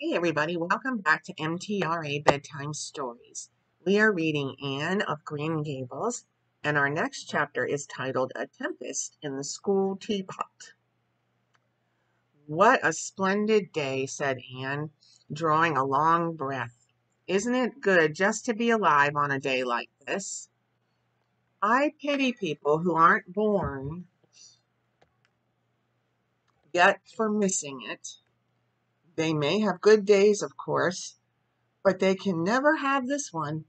Hey everybody, welcome back to MTRA Bedtime Stories. We are reading Anne of Green Gables, and our next chapter is titled A Tempest in the School Teapot. What a splendid day, said Anne, drawing a long breath. Isn't it good just to be alive on a day like this? I pity people who aren't born yet for missing it. They may have good days, of course, but they can never have this one.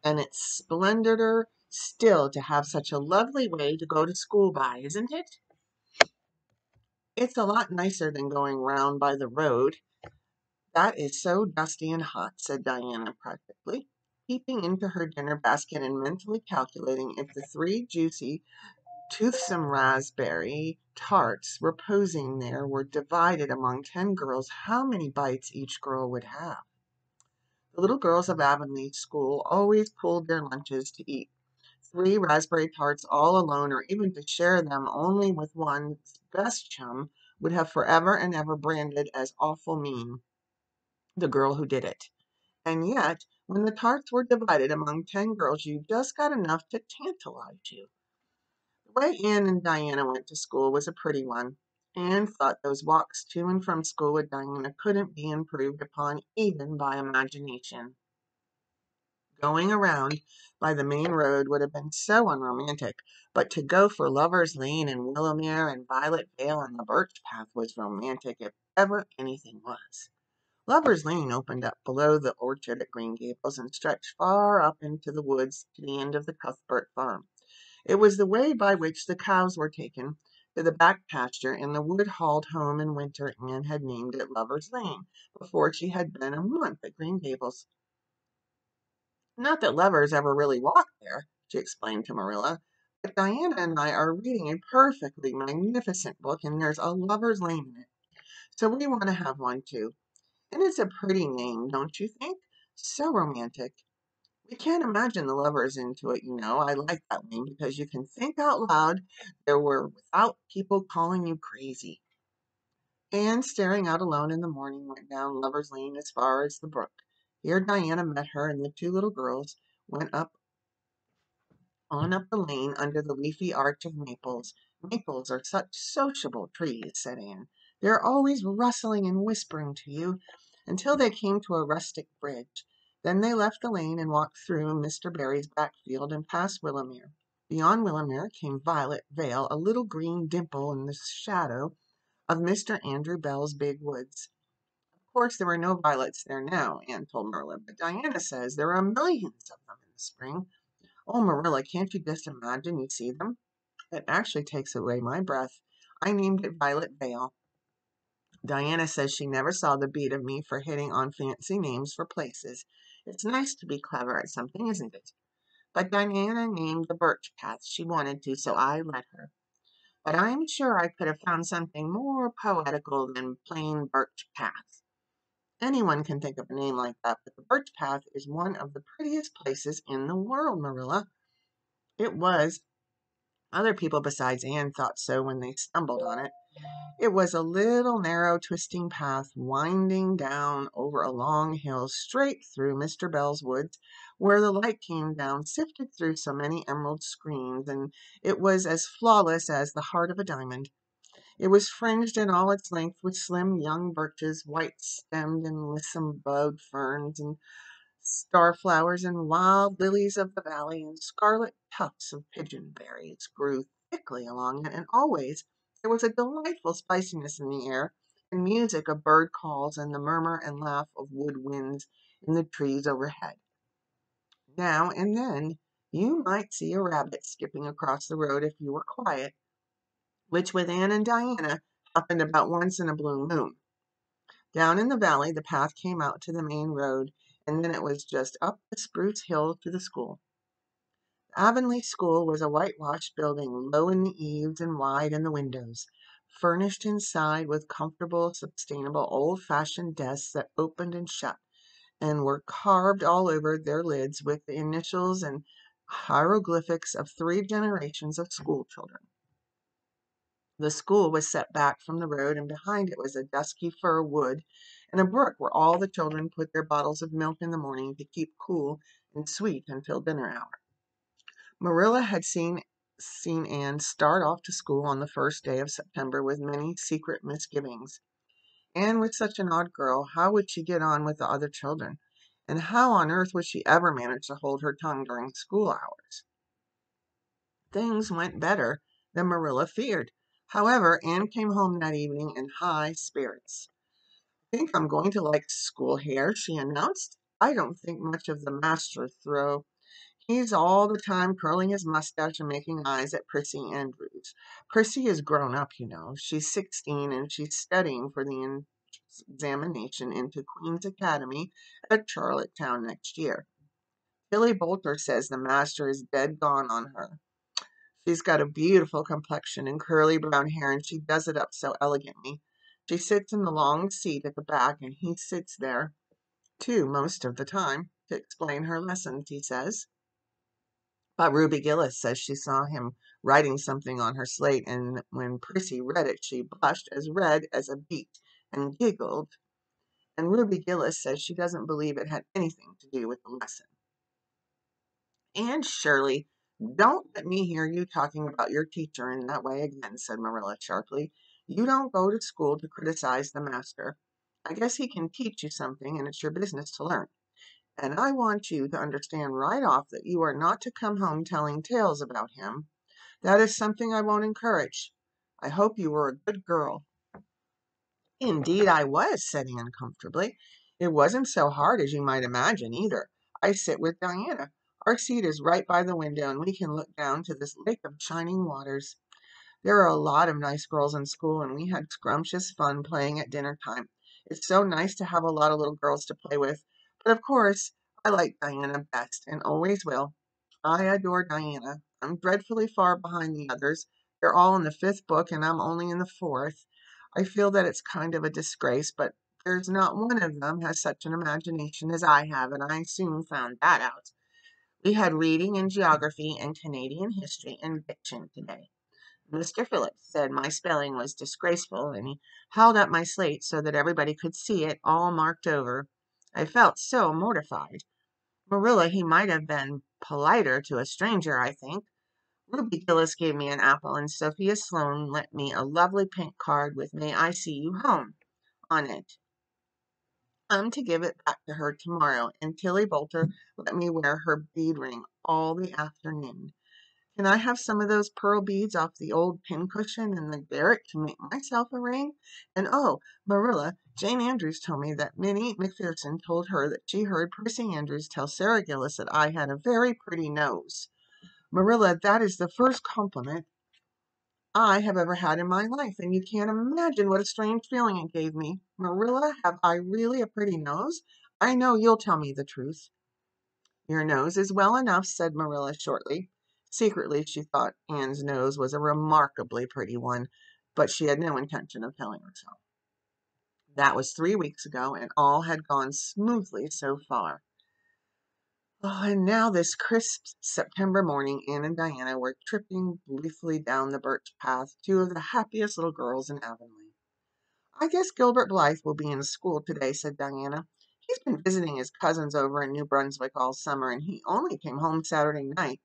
And it's splendider still to have such a lovely way to go to school by, isn't it? It's a lot nicer than going round by the road. That is so dusty and hot, said Diana practically, peeping into her dinner basket and mentally calculating if the three juicy, toothsome raspberry tarts reposing there were divided among 10 girls, how many bites each girl would have. The little girls of Avonlea School always pooled their lunches to eat 3 raspberry tarts all alone, or even to share them only with one's best chum, would have forever and ever branded as awful mean the girl who did it. And yet, when the tarts were divided among 10 girls, you just got enough to tantalize you. The way Anne and Diana went to school was a pretty one. Anne thought those walks to and from school with Diana couldn't be improved upon even by imagination. Going around by the main road would have been so unromantic, but to go for Lover's Lane and Willowmere and Violet Vale and the Birch Path was romantic if ever anything was. Lover's Lane opened up below the orchard at Green Gables and stretched far up into the woods to the end of the Cuthbert farm. It was the way by which the cows were taken to the back pasture, and the wood-hauled home in winter Anne had named it Lover's Lane before she had been a month at Green Gables. Not that lovers ever really walk there, she explained to Marilla, but Diana and I are reading a perfectly magnificent book, and there's a lover's lane in it. So we want to have one too. And it's a pretty name, don't you think? So romantic. We can't imagine the lovers into it, you know. I like that name because you can think out loud there were without people calling you crazy. Anne, staring out alone in the morning, went down Lover's Lane as far as the brook. Here Diana met her, and the two little girls went on up the lane under the leafy arch of maples. Maples are such sociable trees, said Anne. They're always rustling and whispering to you, until they came to a rustic bridge. Then they left the lane and walked through Mr. Barry's back field and past Willowmere. Beyond Willowmere came Violet Vale, a little green dimple in the shadow of Mr. Andrew Bell's big woods. Of course, there were no violets there now, Anne told Marilla, but Diana says there are millions of them in the spring. Oh, Marilla, can't you just imagine you see them? It actually takes away my breath. I named it Violet Vale. Diana says she never saw the beat of me for hitting on fancy names for places. It's nice to be clever at something, isn't it? But Diana named the Birch Path. She wanted to, so I let her. But I'm sure I could have found something more poetical than plain Birch Path. Anyone can think of a name like that, but the Birch Path is one of the prettiest places in the world, Marilla. It was. Other people besides Anne thought so when they stumbled on it. It was a little narrow twisting path winding down over a long hill straight through Mr. Bell's woods, where the light came down, sifted through so many emerald screens, and it was as flawless as the heart of a diamond. It was fringed in all its length with slim young birches, white-stemmed and lissom-bowed ferns, and starflowers and wild lilies of the valley and scarlet tufts of pigeonberries grew thickly along it, and always there was a delightful spiciness in the air, and music of bird calls and the murmur and laugh of wood winds in the trees overhead. Now and then you might see a rabbit skipping across the road if you were quiet, which with Anne and Diana happened about once in a blue moon. Down in the valley, the path came out to the main road, and then it was just up the spruce hill to the school. Avonlea School was a whitewashed building, low in the eaves and wide in the windows, furnished inside with comfortable, sustainable, old-fashioned desks that opened and shut, and were carved all over their lids with the initials and hieroglyphics of 3 generations of schoolchildren. The school was set back from the road, and behind it was a dusky fir wood and a brook where all the children put their bottles of milk in the morning to keep cool and sweet until dinner hour. Marilla had seen Anne start off to school on the first day of September with many secret misgivings. Anne was such an odd girl. How would she get on with the other children? And how on earth would she ever manage to hold her tongue during school hours? Things went better than Marilla feared. However, Anne came home that evening in high spirits. I think I'm going to like school here, she announced. I don't think much of the master, though. He's all the time curling his mustache and making eyes at Prissy Andrews. Prissy is grown up, you know. She's 16 and she's studying for the examination into Queen's Academy at Charlottetown next year. Tilly Bolter says the master is dead gone on her. She's got a beautiful complexion and curly brown hair, and she does it up so elegantly. She sits in the long seat at the back, and he sits there, too, most of the time, to explain her lessons, he says. But Ruby Gillis says she saw him writing something on her slate, and when Prissy read it, she blushed as red as a beet and giggled. And Ruby Gillis says she doesn't believe it had anything to do with the lesson. Anne Shirley, don't let me hear you talking about your teacher in that way again, said Marilla sharply. You don't go to school to criticize the master. I guess he can teach you something, and it's your business to learn. And I want you to understand right off that you are not to come home telling tales about him. That is something I won't encourage. I hope you were a good girl. Indeed I was, said Anne comfortably. It wasn't so hard as you might imagine, either. I sit with Diana. Our seat is right by the window, and we can look down to this lake of shining waters. There are a lot of nice girls in school, and we had scrumptious fun playing at dinner time. It's so nice to have a lot of little girls to play with. But of course, I like Diana best, and always will. I adore Diana. I'm dreadfully far behind the others. They're all in the fifth book, and I'm only in the fourth. I feel that it's kind of a disgrace, but there's not one of them has such an imagination as I have, and I soon found that out. We had reading and geography and Canadian history and diction today. Mr. Phillips said my spelling was disgraceful, and he held up my slate so that everybody could see it all marked over. I felt so mortified. Marilla, he might have been politer to a stranger, I think. Ruby Gillis gave me an apple, and Sophia Sloane lent me a lovely pink card with "May I see you home" on it. I'm to give it back to her tomorrow, and Tilly Bolter let me wear her bead ring all the afternoon. Can I have some of those pearl beads off the old pincushion in the garret to make myself a ring? And oh, Marilla, Jane Andrews told me that Minnie McPherson told her that she heard Percy Andrews tell Sarah Gillis that I had a very pretty nose. Marilla, that is the first compliment I have ever had in my life, and you can't imagine what a strange feeling it gave me. Marilla, have I really a pretty nose? I know you'll tell me the truth. Your nose is well enough, said Marilla shortly. Secretly, she thought Anne's nose was a remarkably pretty one, but she had no intention of telling her so. That was 3 weeks ago, and all had gone smoothly so far. Oh, and now this crisp September morning, Anne and Diana were tripping blithely down the birch path, two of the happiest little girls in Avonlea. I guess Gilbert Blythe will be in school today, said Diana. He's been visiting his cousins over in New Brunswick all summer, and he only came home Saturday night.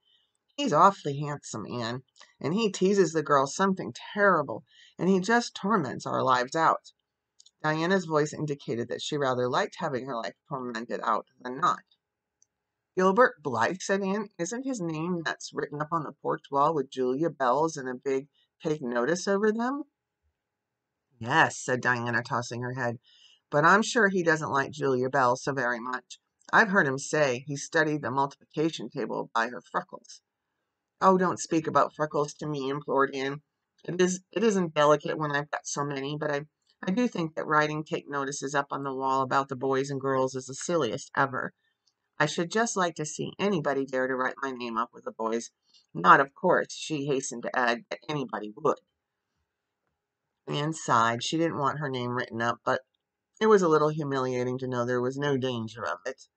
He's awfully handsome, Anne, and he teases the girls something terrible, and he just torments our lives out. Diana's voice indicated that she rather liked having her life tormented out than not. Gilbert Blythe, said Anne. Isn't his name that's written up on the porch wall with Julia bells and a big "Take Notice" over them? Yes, said Diana, tossing her head, but I'm sure he doesn't like Julia Bell so very much. I've heard him say he studied the multiplication table by her freckles. Oh, don't speak about freckles to me, implored Anne. It isn't delicate when I've got so many, but I do think that writing "Take Notices" up on the wall about the boys and girls is the silliest ever. I should just like to see anybody dare to write my name up with the boys. Not, of course, she hastened to add, that anybody would. Anne sighed. She didn't want her name written up, but it was a little humiliating to know there was no danger of it.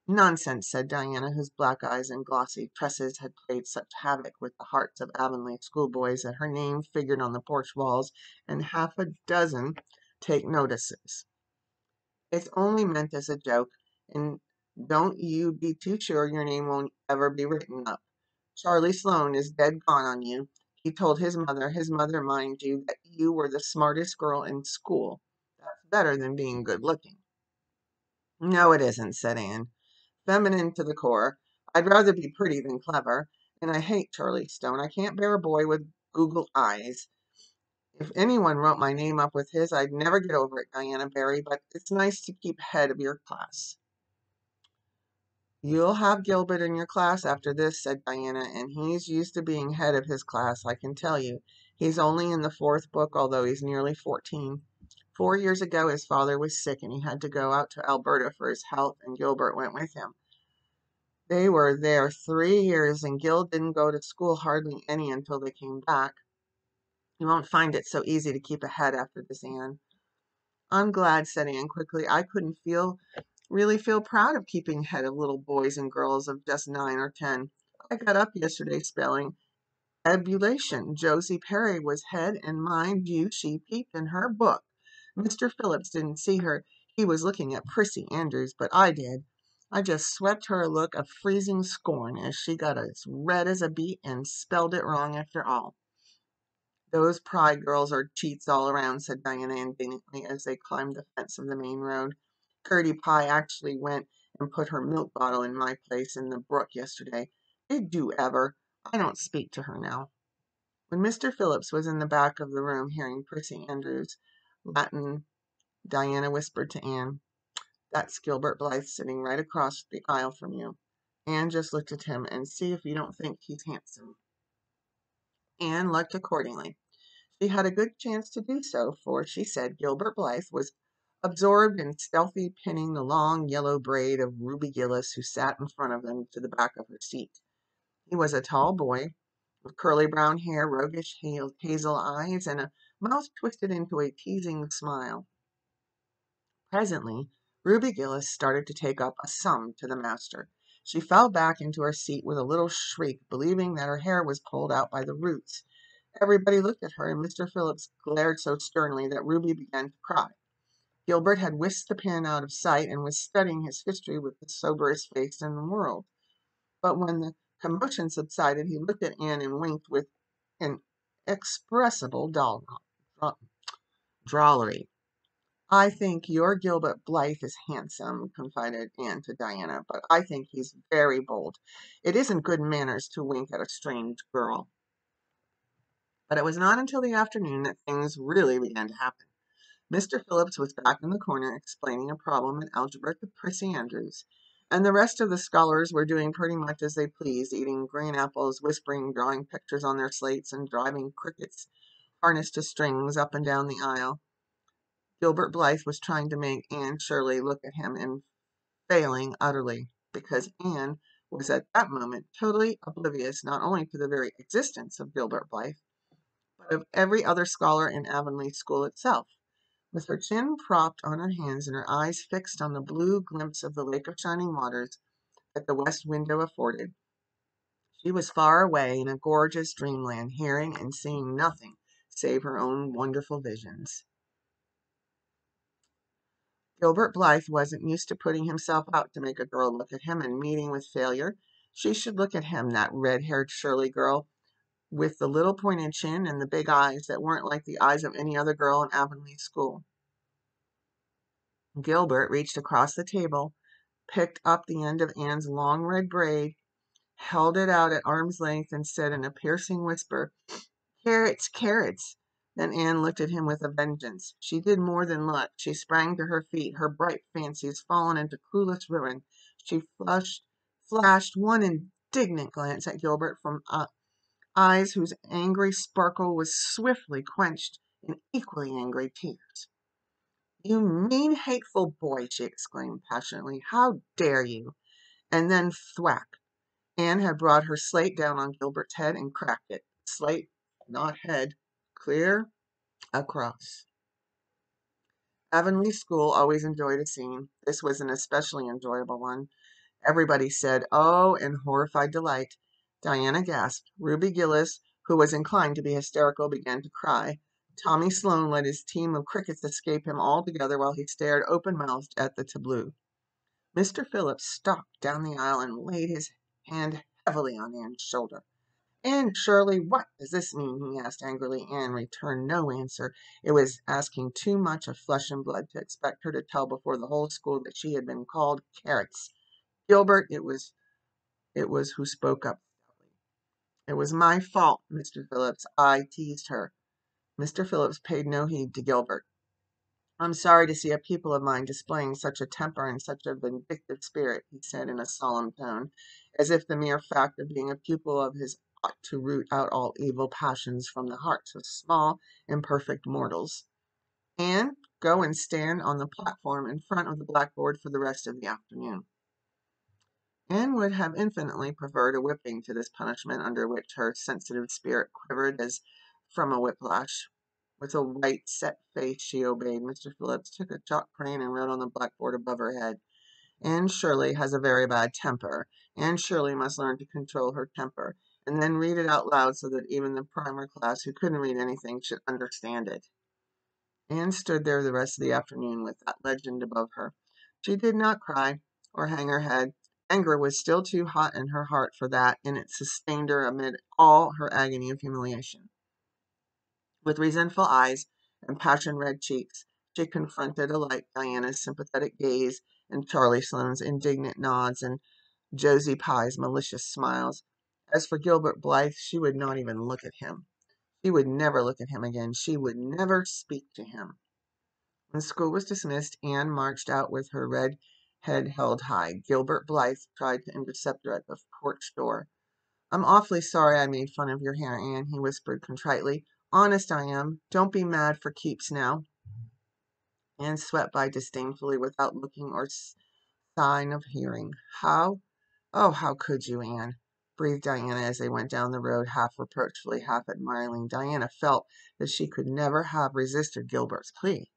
Nonsense, said Diana, whose black eyes and glossy tresses had played such havoc with the hearts of Avonlea schoolboys that her name figured on the porch walls and half a dozen take notices. It's only meant as a joke, and don't you be too sure your name won't ever be written up. Charlie Sloane is dead gone on you. He told his mother, mind you, that you were the smartest girl in school. That's better than being good looking. No, it isn't, said Anne, feminine to the core. I'd rather be pretty than clever, and I hate Charlie Stone. I can't bear a boy with Google eyes. If anyone wrote my name up with his, I'd never get over it, Diana Barry, but it's nice to keep head of your class. You'll have Gilbert in your class after this, said Diana, and he's used to being head of his class, I can tell you. He's only in the 4th book, although he's nearly 14. 4 years ago, his father was sick, and he had to go out to Alberta for his health, and Gilbert went with him. They were there 3 years, and Gil didn't go to school hardly any until they came back. You won't find it so easy to keep ahead after this, Anne. I'm glad, said Anne quickly. I couldn't really feel proud of keeping head of little boys and girls of just 9 or 10. I got up yesterday spelling ebullition. Josie Perry was head, and mind you, she peeped in her book. Mr. Phillips didn't see her. He was looking at Prissy Andrews, but I did. I just swept her a look of freezing scorn as she got as red as a beet and spelled it wrong after all. Those Pride girls are cheats all around, said Diana indignantly as they climbed the fence of the main road. Gertie Pye actually went and put her milk bottle in my place in the brook yesterday. Did you ever? I don't speak to her now. When Mr. Phillips was in the back of the room hearing Prissy Andrews' Latin, Diana whispered to Anne, "That's Gilbert Blythe sitting right across the aisle from you. Anne, just look at him and see if you don't think he's handsome." Anne looked accordingly. She had a good chance to do so, for she said Gilbert Blythe was absorbed in stealthy pinning the long yellow braid of Ruby Gillis, who sat in front of them, to the back of her seat. He was a tall boy, with curly brown hair, roguish hazel eyes, and a mouth twisted into a teasing smile. Presently, Ruby Gillis started to take up a sum to the master. She fell back into her seat with a little shriek, believing that her hair was pulled out by the roots. Everybody looked at her, and Mr. Phillips glared so sternly that Ruby began to cry. Gilbert had whisked the pen out of sight and was studying his history with the soberest face in the world. But when the commotion subsided, he looked at Anne and winked with inexpressible drollery. "I think your Gilbert Blythe is handsome," confided Anne to Diana, "but I think he's very bold. It isn't good manners to wink at a strange girl." But it was not until the afternoon that things really began to happen. Mr. Phillips was back in the corner explaining a problem in algebra to Prissy Andrews, and the rest of the scholars were doing pretty much as they pleased, eating green apples, whispering, drawing pictures on their slates, and driving crickets harnessed to strings up and down the aisle. Gilbert Blythe was trying to make Anne Shirley look at him and failing utterly, because Anne was at that moment totally oblivious not only to the very existence of Gilbert Blythe, but of every other scholar in Avonlea School itself. With her chin propped on her hands and her eyes fixed on the blue glimpse of the lake of shining waters that the west window afforded, she was far away in a gorgeous dreamland, hearing and seeing nothing save her own wonderful visions. Gilbert Blythe wasn't used to putting himself out to make a girl look at him and meeting with failure. She should look at him, that red-haired Shirley girl, with the little pointed chin and the big eyes that weren't like the eyes of any other girl in Avonlea School. Gilbert reached across the table, picked up the end of Anne's long red braid, held it out at arm's length, and said in a piercing whisper, "Carrots, carrots." Then Anne looked at him with a vengeance. She did more than look. She sprang to her feet, her bright fancies fallen into cruelest ruin. She flashed one indignant glance at Gilbert from eyes whose angry sparkle was swiftly quenched in equally angry tears. "You mean, hateful boy!" she exclaimed passionately. "How dare you?" And then thwack! Anne had brought her slate down on Gilbert's head and cracked it. Slate, not head, clear across. Avonlea School always enjoyed a scene. This was an especially enjoyable one. Everybody said, "Oh," in horrified delight. Diana gasped. Ruby Gillis, who was inclined to be hysterical, began to cry. Tommy Sloane let his team of crickets escape him altogether while he stared open-mouthed at the tableau. Mr. Phillips stalked down the aisle and laid his hand heavily on Anne's shoulder. "Anne Shirley, what does this mean?" he asked angrily. Anne returned no answer. It was asking too much of flesh and blood to expect her to tell before the whole school that she had been called carrots. Gilbert, it was who spoke up. "It was my fault, Mr. Phillips. I teased her." Mr. Phillips paid no heed to Gilbert. "I'm sorry to see a pupil of mine displaying such a temper and such a vindictive spirit," he said in a solemn tone, as if the mere fact of being a pupil of his ought to root out all evil passions from the hearts of small, imperfect mortals. "Anne, go and stand on the platform in front of the blackboard for the rest of the afternoon." Anne would have infinitely preferred a whipping to this punishment, under which her sensitive spirit quivered as from a whiplash. With a white, set face, she obeyed. Mr. Phillips took a chalk crayon and wrote on the blackboard above her head, "Anne Shirley has a very bad temper. Anne Shirley must learn to control her temper," and then read it out loud so that even the primer class, who couldn't read anything, should understand it. Anne stood there the rest of the afternoon with that legend above her. She did not cry or hang her head. Anger was still too hot in her heart for that, and it sustained her amid all her agony of humiliation. With resentful eyes and passion-red cheeks, she confronted alike Diana's sympathetic gaze and Charlie Sloane's indignant nods and Josie Pye's malicious smiles. As for Gilbert Blythe, she would not even look at him. She would never look at him again. She would never speak to him. When school was dismissed, Anne marched out with her red head held high. Gilbert Blythe tried to intercept her at the porch door. "I'm awfully sorry I made fun of your hair, Anne," he whispered contritely. "Honest I am. Don't be mad for keeps now." Anne swept by disdainfully without looking or sign of hearing. "Oh, how could you, Anne?" breathed Diana as they went down the road, half reproachfully, half admiringly. Diana felt that she could never have resisted Gilbert's plea.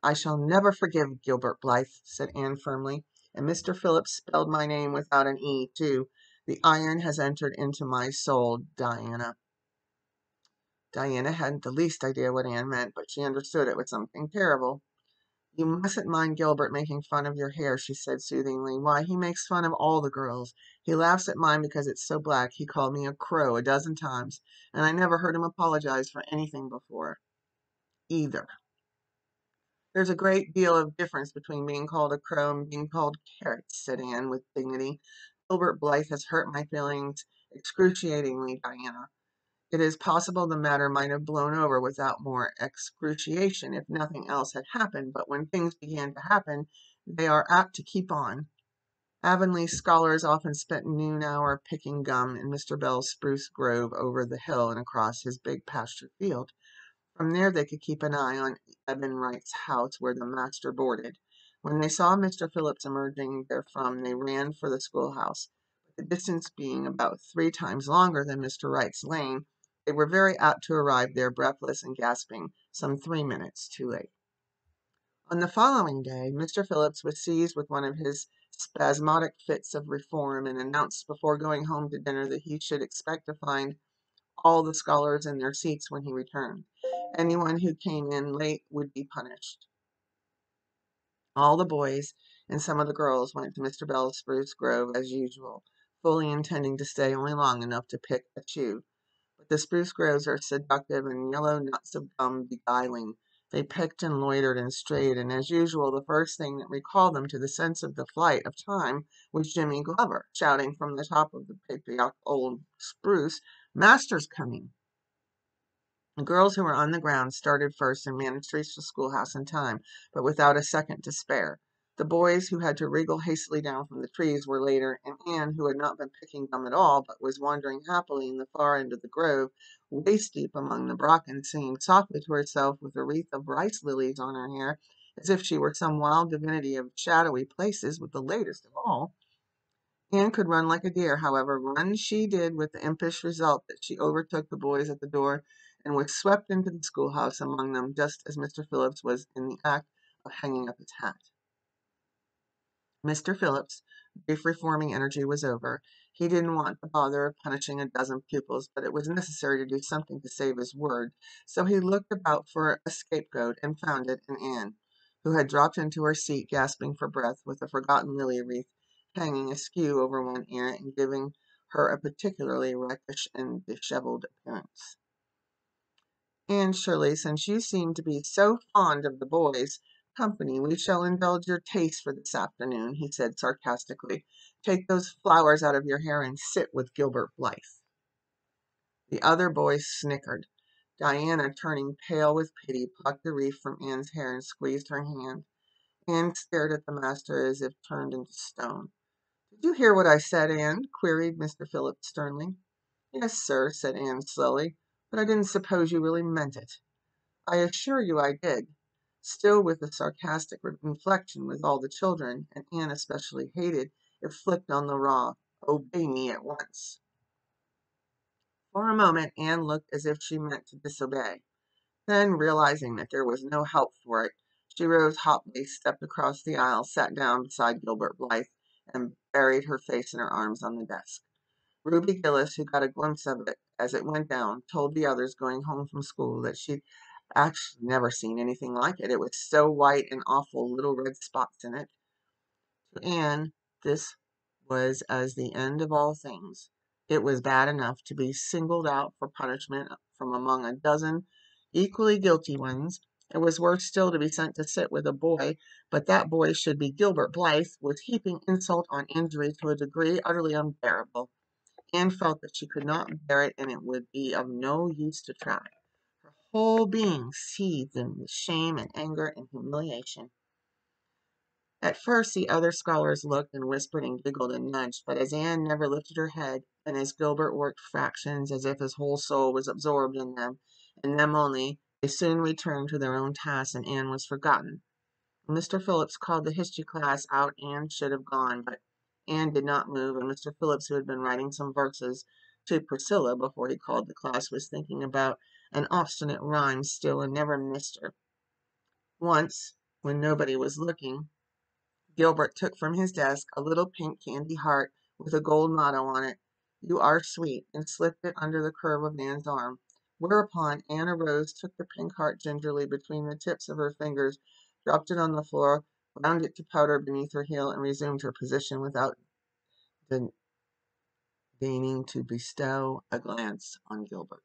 "I shall never forgive Gilbert Blythe," said Anne firmly. "And Mr. Phillips spelled my name without an E, too. The iron has entered into my soul, Diana." Diana hadn't the least idea what Anne meant, but she understood it was something terrible. "You mustn't mind Gilbert making fun of your hair," she said soothingly. "Why, he makes fun of all the girls. He laughs at mine because it's so black. He called me a crow a dozen times, and I never heard him apologize for anything before, either." "There's a great deal of difference between being called a crow and being called carrots," said Anne with dignity. "Gilbert Blythe has hurt my feelings excruciatingly, Diana. It is possible the matter might have blown over without more excruciation if nothing else had happened, but when things began to happen, they are apt to keep on. Avonlea scholars often spent noon hour picking gum in Mr. Bell's spruce grove over the hill and across his big pasture field. From there they could keep an eye on Eben Wright's house where the master boarded. When they saw Mr. Phillips emerging therefrom, they ran for the schoolhouse. But the distance being about 3 times longer than Mr. Wright's lane, they were very apt to arrive there breathless and gasping, some 3 minutes too late. On the following day, Mr. Phillips was seized with one of his spasmodic fits of reform and announced before going home to dinner that he should expect to find all the scholars in their seats when he returned. Anyone who came in late would be punished. All the boys and some of the girls went to Mr. Bell's spruce grove as usual, fully intending to stay only long enough to pick a chew. But the spruce groves are seductive and yellow nuts of gum beguiling. They picked and loitered and strayed, and as usual, the first thing that recalled them to the sense of the flight of time was Jimmy Glover, shouting from the top of the patriotic old spruce, "Master's coming!" The girls who were on the ground started first and managed to reach the schoolhouse in time, but without a second to spare. The boys, who had to wriggle hastily down from the trees, were later, and Anne, who had not been picking gum at all, but was wandering happily in the far end of the grove, waist deep among the bracken, singing softly to herself with a wreath of rice lilies on her hair, as if she were some wild divinity of shadowy places, with the latest of all. Anne could run like a deer, however. Run she did, with the impish result that she overtook the boys at the door and was swept into the schoolhouse among them just as Mr. Phillips was in the act of hanging up his hat. Mr. Phillips' brief reforming energy was over, He didn't want the bother of punishing a dozen pupils, but it was necessary to do something to save his word, so he looked about for a scapegoat and found it in Anne, who had dropped into her seat gasping for breath, with a forgotten lily wreath hanging askew over one ear and giving her a particularly rakish and dishevelled appearance. "Anne Shirley, since you seem to be so fond of the boys' company, we shall indulge your taste for this afternoon," he said sarcastically. "Take those flowers out of your hair and sit with Gilbert Blythe." The other boys snickered. Diana, turning pale with pity, plucked the wreath from Anne's hair and squeezed her hand. Anne stared at the master as if turned into stone. "Did you hear what I said, Anne?" queried Mr. Phillips sternly. "Yes, sir," said Anne slowly, "but I didn't suppose you really meant it." "I assure you I did." Still with the sarcastic inflection with all the children, and Anne especially hated, it flicked on the raw, "Obey me at once." For a moment Anne looked as if she meant to disobey. Then, realizing that there was no help for it, she rose hotly, stepped across the aisle, sat down beside Gilbert Blythe, and buried her face in her arms on the desk. Ruby Gillis, who got a glimpse of it as it went down, told the others going home from school that she'd actually never seen anything like it. It was so white and awful, little red spots in it. To Anne, this was as the end of all things. It was bad enough to be singled out for punishment from among a dozen equally guilty ones. It was worse still to be sent to sit with a boy, but that boy should be Gilbert Blythe, was heaping insult on injury to a degree utterly unbearable. Anne felt that she could not bear it, and it would be of no use to try. Her whole being seethed in with shame and anger and humiliation. At first the other scholars looked and whispered and giggled and nudged, but as Anne never lifted her head, and as Gilbert worked fractions as if his whole soul was absorbed in them, and them only, they soon returned to their own tasks, and Anne was forgotten. When Mr. Phillips called the history class out, Anne should have gone, but Anne did not move, and Mr. Phillips, who had been writing some verses to Priscilla before he called the class, was thinking about an obstinate rhyme still and never missed her. Once, when nobody was looking, Gilbert took from his desk a little pink candy heart with a gold motto on it, "You are sweet," and slipped it under the curve of Anne's arm. Whereupon Anne arose, took the pink heart gingerly between the tips of her fingers, dropped it on the floor, wound it to powder beneath her heel, and resumed her position without deigning to bestow a glance on Gilbert.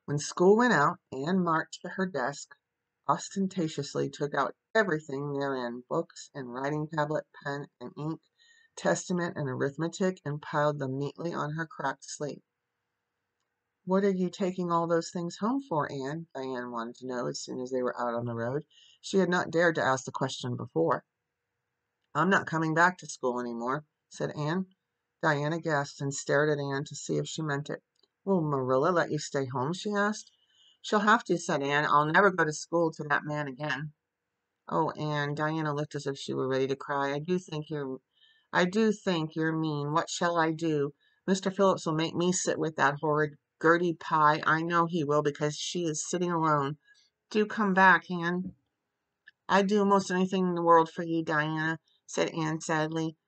When school went out, Anne marched to her desk, ostentatiously took out everything therein, books and writing tablet, pen and ink, testament and arithmetic, and piled them neatly on her cracked slate. "What are you taking all those things home for, Anne?" Diane wanted to know as soon as they were out on the road. She had not dared to ask the question before. "I'm not coming back to school any more," said Anne. Diana gasped and stared at Anne to see if she meant it. "Will Marilla let you stay home?" she asked. "She'll have to," said Anne. "I'll never go to school to that man again." "Oh, Anne," Diana looked as if she were ready to cry. I do think you're mean. What shall I do? Mr. Phillips will make me sit with that horrid Gertie Pye. I know he will, because she is sitting alone. Do come back, Anne." "I'd do most anything in the world for you, Diana," said Anne sadly.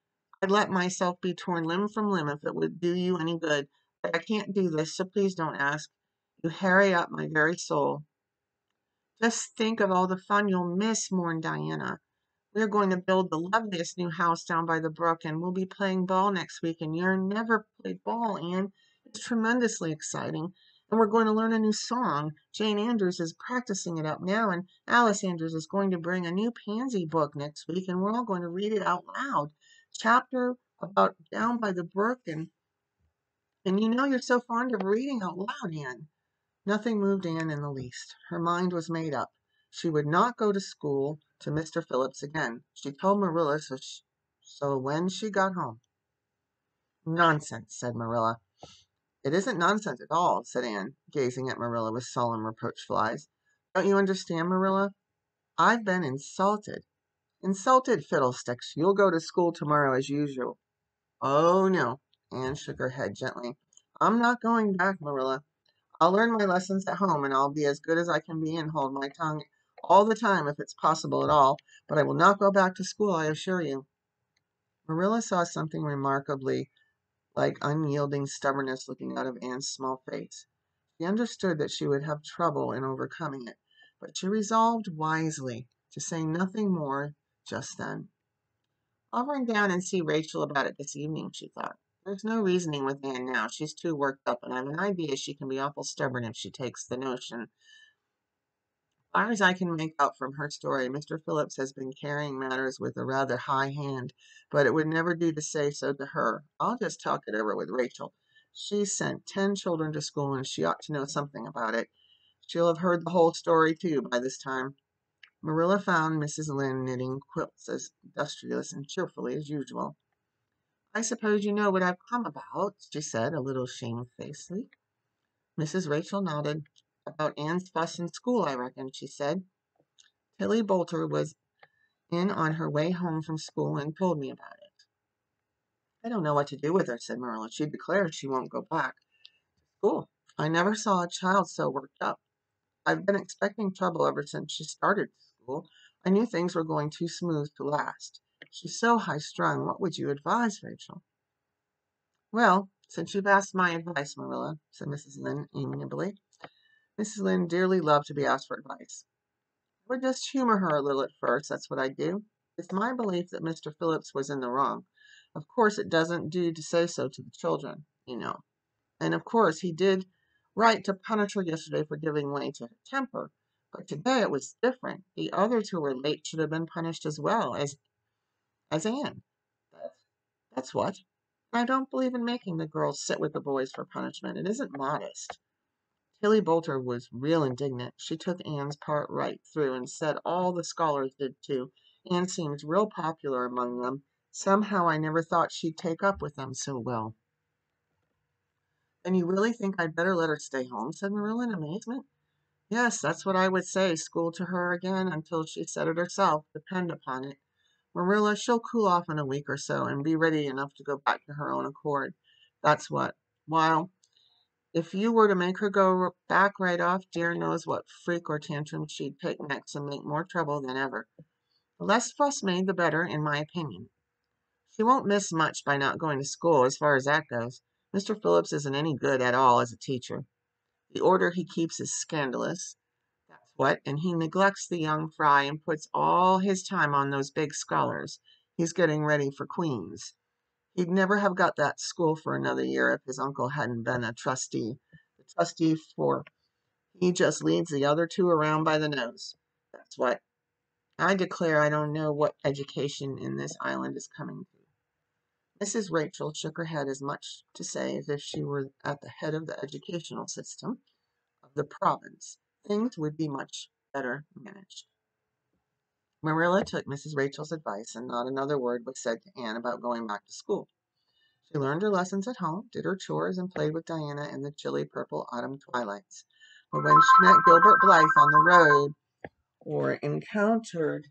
"I'd let myself be torn limb from limb if it would do you any good. But I can't do this, so please don't ask. You harry up my very soul." "Just think of all the fun you'll miss," mourned Diana. "We're going to build the loveliest new house down by the brook, and we'll be playing ball next week, and you've never played ball, Anne. It's tremendously exciting. And we're going to learn a new song. Jane Andrews is practicing it up now, and Alice Andrews is going to bring a new pansy book next week, and we're all going to read it out loud. Chapter about down by the brook, and you know you're so fond of reading out loud, Anne." Nothing moved Anne in the least. Her mind was made up. She would not go to school to Mr. Phillips again. She told Marilla so when she got home. "Nonsense," said Marilla. "It isn't nonsense at all," said Anne, gazing at Marilla with solemn, reproachful eyes. "Don't you understand, Marilla? I've been insulted." "Insulted, fiddlesticks. You'll go to school tomorrow as usual." "Oh, no." Anne shook her head gently. "I'm not going back, Marilla. I'll learn my lessons at home, and I'll be as good as I can be and hold my tongue all the time if it's possible at all, but I will not go back to school, I assure you." Marilla saw something remarkably like unyielding stubbornness looking out of Anne's small face. She understood that she would have trouble in overcoming it, but she resolved wisely to say nothing more just then. I'll run down and see Rachel about it this evening, she thought. There's no reasoning with Anne now. She's too worked up, and I've an idea she can be awful stubborn if she takes the notion. As far as I can make out from her story, Mr. Phillips has been carrying matters with a rather high hand, but it would never do to say so to her. I'll just talk it over with Rachel. She's sent 10 children to school, and she ought to know something about it. She'll have heard the whole story, too, by this time. Marilla found Mrs. Lynde knitting quilts as industrious and cheerfully as usual. I suppose you know what I've come about, she said, a little shamefacedly. Mrs. Rachel nodded. About Anne's fuss in school, I reckon, she said. Tilly Boulter was in on her way home from school and told me about it. I don't know what to do with her, said Marilla. She declares she won't go back to school. I never saw a child so worked up. I've been expecting trouble ever since she started school. I knew things were going too smooth to last. She's so high-strung. What would you advise, Rachel? Well, since you've asked my advice, Marilla, said Mrs. Lynde amiably. Mrs. Lynde dearly loved to be asked for advice. I would just humor her a little at first, that's what I do. It's my belief that Mr. Phillips was in the wrong. Of course, it doesn't do to say so to the children, you know. And of course, he did right to punish her yesterday for giving way to her temper. But today it was different. The others who were late should have been punished as well as Anne. That's what. I don't believe in making the girls sit with the boys for punishment. It isn't modest. Tilly Boulter was real indignant. She took Anne's part right through and said all the scholars did too. Anne seems real popular among them. Somehow I never thought she'd take up with them so well. Then you really think I'd better let her stay home? Said Marilla in amazement. Yes, that's what I would say. School to her again until she said it herself. Depend upon it. Marilla, she'll cool off in a week or so and be ready enough to go back to her own accord. That's what. While if you were to make her go back right off, dear knows what freak or tantrum she'd pick next and make more trouble than ever. The less fuss made, the better, in my opinion. She won't miss much by not going to school, as far as that goes. Mr. Phillips isn't any good at all as a teacher. The order he keeps is scandalous. That's what, and he neglects the young fry and puts all his time on those big scholars. He's getting ready for Queen's. He'd never have got that school for another year if his uncle hadn't been a trustee. The trustee for he just leads the other two around by the nose. That's what. I declare I don't know what education in this island is coming to. Mrs. Rachel shook her head as much to say as if she were at the head of the educational system of the province. Things would be much better managed. Marilla took Mrs. Rachel's advice, and not another word was said to Anne about going back to school. She learned her lessons at home, did her chores, and played with Diana in the chilly purple autumn twilights. But when she met Gilbert Blythe on the road or encountered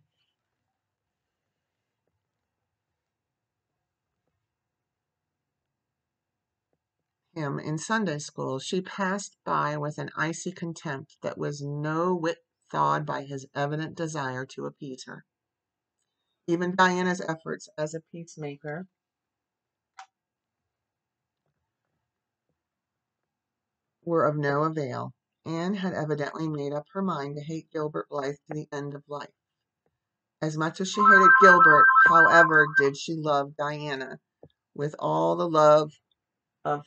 him in Sunday school, she passed by with an icy contempt that was no whit thawed by his evident desire to appease her. Even Diana's efforts as a peacemaker were of no avail. Anne had evidently made up her mind to hate Gilbert Blythe to the end of life. As much as she hated Gilbert, however, did she love Diana with all the love of